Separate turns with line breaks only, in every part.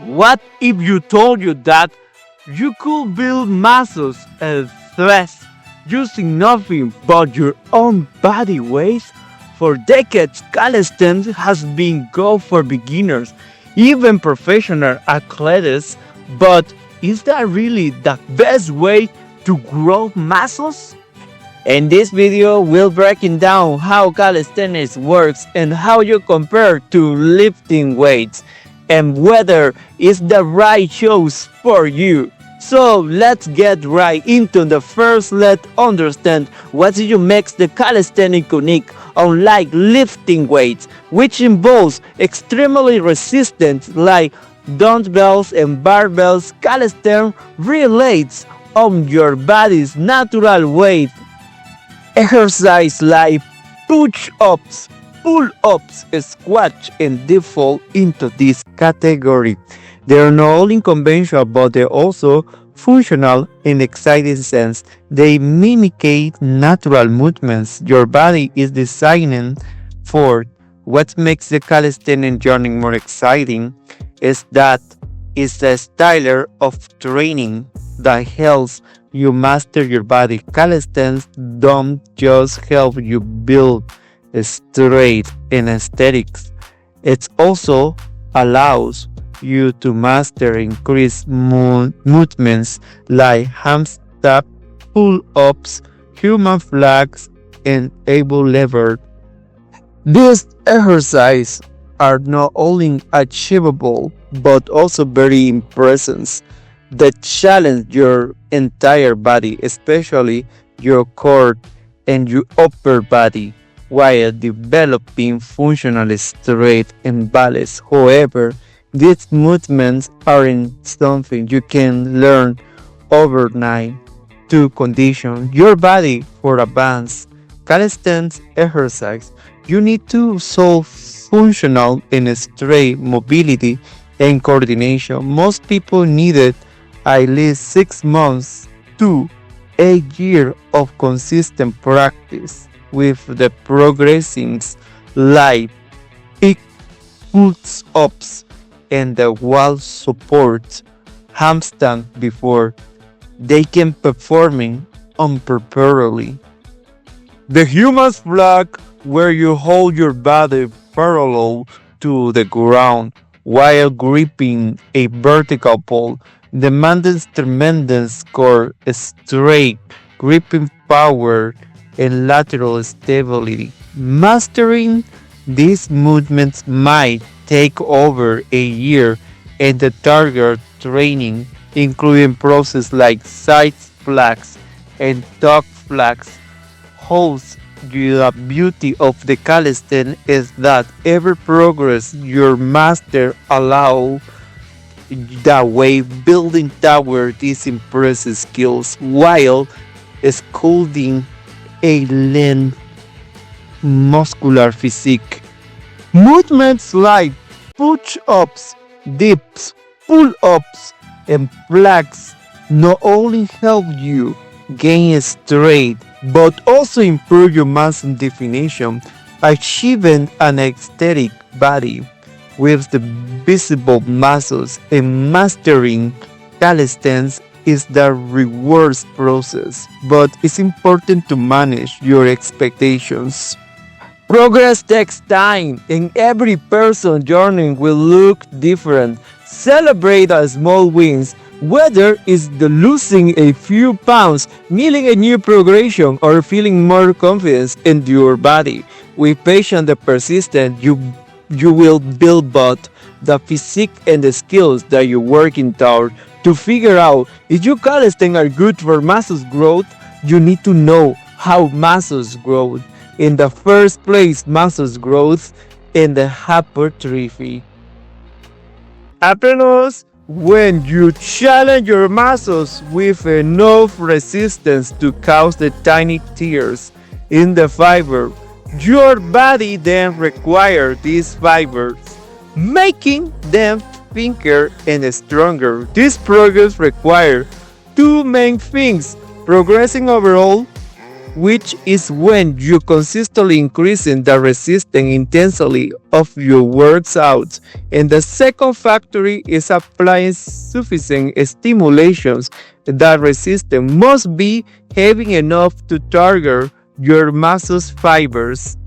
What if you told you that you could build muscles and strength using nothing but your own body weight? For decades, calisthenics has been go for beginners, even professional athletes, but is that really the best way to grow muscles? In this video, we'll breaking down how calisthenics works and how you compare to lifting weights and whether it's the right choice for you. So let's get right into the first. Let's understand what you makes the calisthenics unique, unlike lifting weights, which involves extremely resistance like dumbbells and barbells. Calisthenics relates on your body's natural weight. Exercise like push-ups, pull-ups, squats, and default into this category. They are not only conventional but they're also functional in exciting sense. They mimic natural movements your body is designed for. What makes the calisthenics journey more exciting is that it's a style of training that helps you master your body. Calisthenics don't just help you build strength and aesthetics. It also allows you to master increased movements like handstand pull-ups, human flags, and able lever. These exercises are not only achievable but also very impressive. They challenge your entire body, especially your core and your upper body, while developing functional strength and balance. However, these movements aren't something you can learn overnight. To condition your body for advanced calisthenics exercise, you need to solve functional and strength mobility and coordination. Most people needed at least 6 months to a year of consistent practice with the progressings like pick push-ups and the wall support handstand before they can performing unpreparably. The human flag, where you hold your body parallel to the ground while gripping a vertical pole, demands tremendous core strength, gripping power, and lateral stability. Mastering these movements might take over a year, and the target training, including processes like side flags and dog flags, holds you. The beauty of the calisthenics is that every progress your master allow that way building toward these impressive skills while sculpting a lean muscular physique. Movements like push-ups, dips, pull-ups, and flags not only help you gain strength but also improve your muscle definition, achieving an aesthetic body with the visible muscles. And mastering calisthenics is the rewards process, but it's important to manage your expectations. Progress takes time, and every person's journey will look different. Celebrate the small wins, whether it's the losing a few pounds, meeting a new progression, or feeling more confidence in your body. With patience and persistence, you will build both the physique and the skills that you're working toward. To figure out if your calisthenics are good for muscle growth, you need to know how muscles grow. In the first place, muscles growth in the hypertrophy happens when you challenge your muscles with enough resistance to cause the tiny tears in the fiber. Your body then requires these fibers, making them thicker and stronger. This progress requires two main things: progressing overall which is when you consistently increasing the resistance intensity of your workouts. And the second factor is applying sufficient stimulations. That resistance must be heavy enough to target your muscle fibers,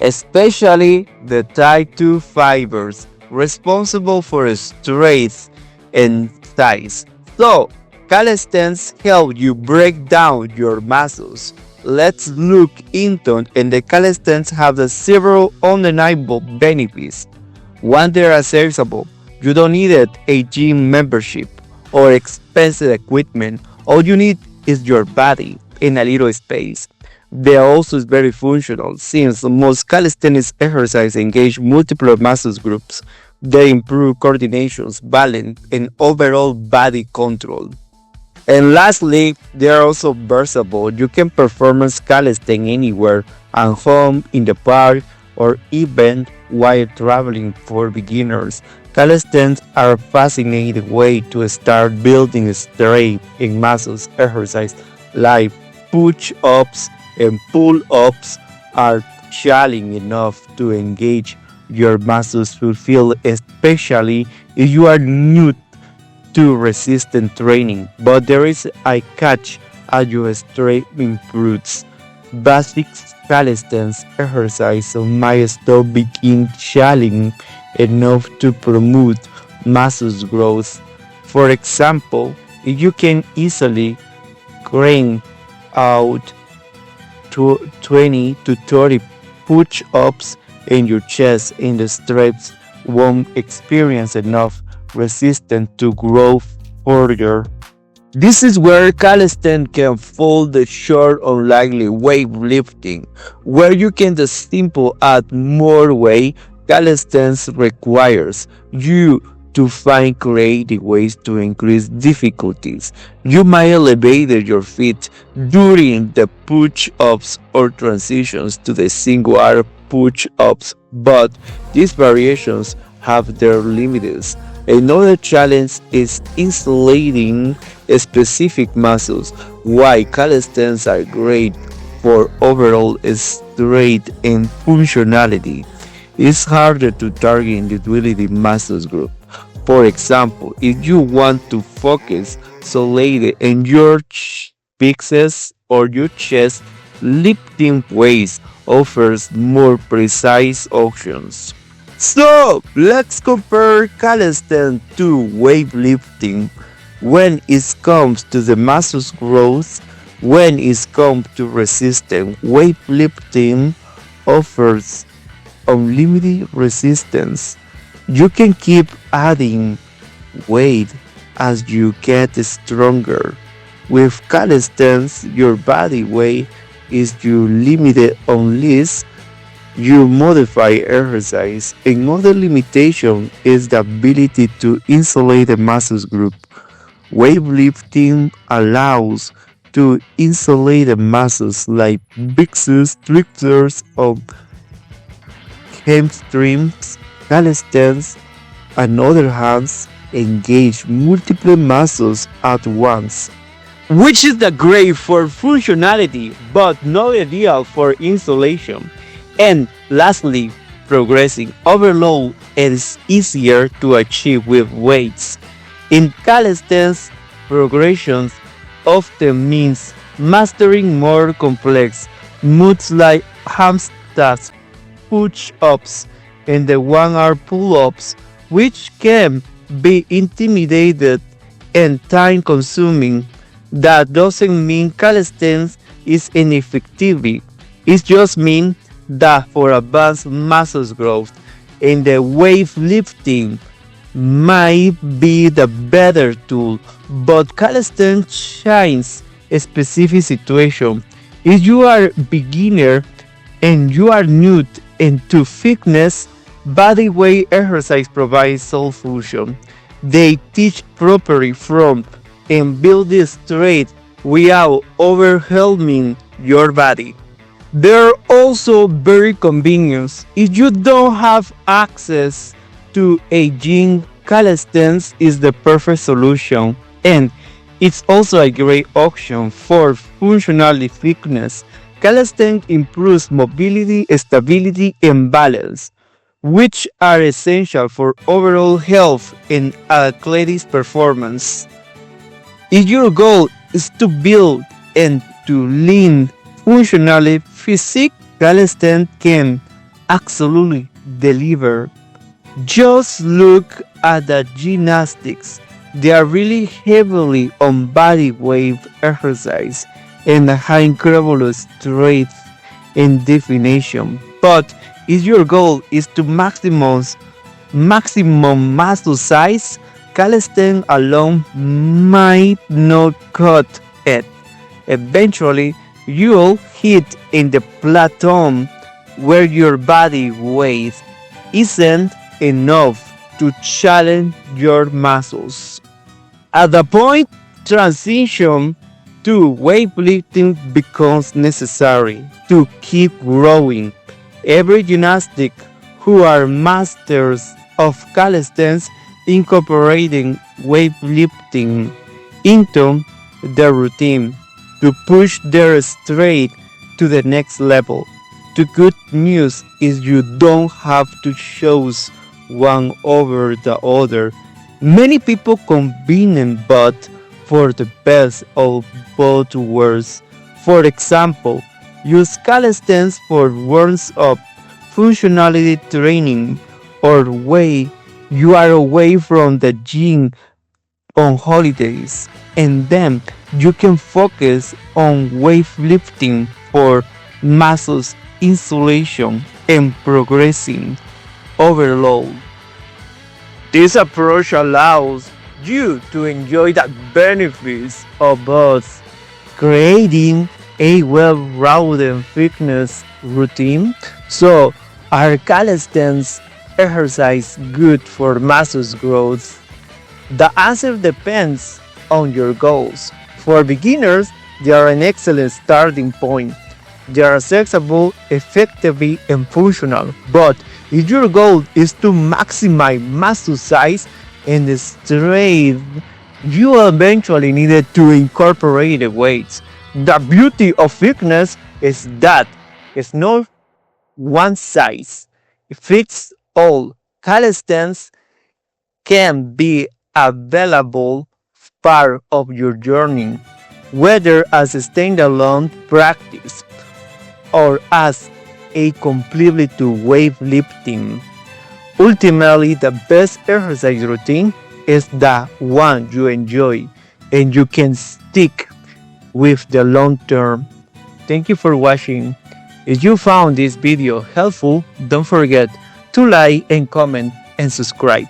especially the type 2 fibers responsible for strength and size. So, calisthenics help you break down your muscles. Let's look into it, and the calisthenics have the several undeniable benefits. One, they are accessible. You don't need a gym membership or expensive equipment. All you need is your body in a little space. They are also very functional since most calisthenics exercises engage multiple muscle groups. They improve coordination, balance, and overall body control. And lastly, they are also versatile. You can perform calisthenics anywhere, at home, in the park, or even while traveling. For beginners, calisthenics are a fascinating way to start building strength in muscles exercise like push-ups and pull-ups are challenging enough to engage your muscles to feel, especially if you are new to resistance training. But there is a catch as your strength improves. Basic calisthenics exercise might still begin challenging enough to promote muscle growth. For example, if you can easily crank out 20 to 30 push-ups in your chest, in the straps won't experience enough resistance to grow further. This is where calisthenics can fall short on likely weightlifting, where you can just simple add more weight. Calisthenics requires you to find creative ways to increase difficulties. You might elevate your feet during the push-ups or transitions to the single arm push-ups, but these variations have their limits. Another challenge is insulating specific muscles. While calisthenics are great for overall strength and functionality, it's harder to target individual muscle groups. For example, if you want to focus solely on your biceps or your chest, lifting weights offers more precise options. So, let's compare calisthenics to weightlifting. When it comes to the muscle growth, when it comes to resistance, weightlifting offers unlimited resistance. You can keep adding weight as you get stronger. With calisthenics, your body weight is your limited unless you modify exercise. Another limitation is the ability to insulate a muscle group. Weightlifting allows to insulate the muscles like biceps, triceps, or hamstrings. Calisthenics, on other hand, engage multiple muscles at once, which is the great for functionality but not ideal for insulation. And lastly, progressing overload is easier to achieve with weights. In calisthenics, progression often means mastering more complex moves like handstands, push-ups, and the one-arm pull-ups, which can be intimidated and time-consuming. That doesn't mean calisthenics is ineffective. It just means that for advanced muscle growth and the weightlifting might be the better tool, but calisthenics shines a specific situation. If you are a beginner and you are new into fitness, body weight exercise provides solution. They teach properly from and build this strength without overwhelming your body. They're also very convenient. If you don't have access to a gym, calisthenics is the perfect solution. And It's also a great option for functional fitness. Calisthenics improves mobility, stability, and balance, which are essential for overall health and athletic performance. If your goal is to build and to lean functionally, physique calisthenics can absolutely deliver. Just look at the gymnastics. They are really heavily on body weight exercise and have incredible strength and definition. But if your goal is to maximum muscle size, calisthenics alone might not cut it. Eventually, you'll hit in the plateau where your body weight isn't enough to challenge your muscles. At the point transition to weightlifting becomes necessary to keep growing. Every gymnastic who are masters of calisthenics incorporating weightlifting into their routine to push their strength to the next level. The good news is you don't have to choose one over the other. Many people combine both for the best of both worlds. For example, use calisthenics for warm-up functionality training or way you are away from the gym on holidays, and then you can focus on weightlifting for muscles insulation and progressing overload. This approach allows you to enjoy the benefits of both, creating a well-rounded fitness routine. So, are calisthenics exercise good for muscle growth? The answer depends on your goals. For beginners, they are an excellent starting point. They are accessible, effective, and functional. But if your goal is to maximize muscle size and strength, you will eventually need to incorporate the weights. The beauty of fitness is that it's not one size fits all. Calisthenics can be available part of your journey, whether as a standalone practice or as a completely to weightlifting. Ultimately, the best exercise routine is the one you enjoy and you can stick with the long term. Thank you for watching. If you found this video helpful, don't forget to like and comment and subscribe.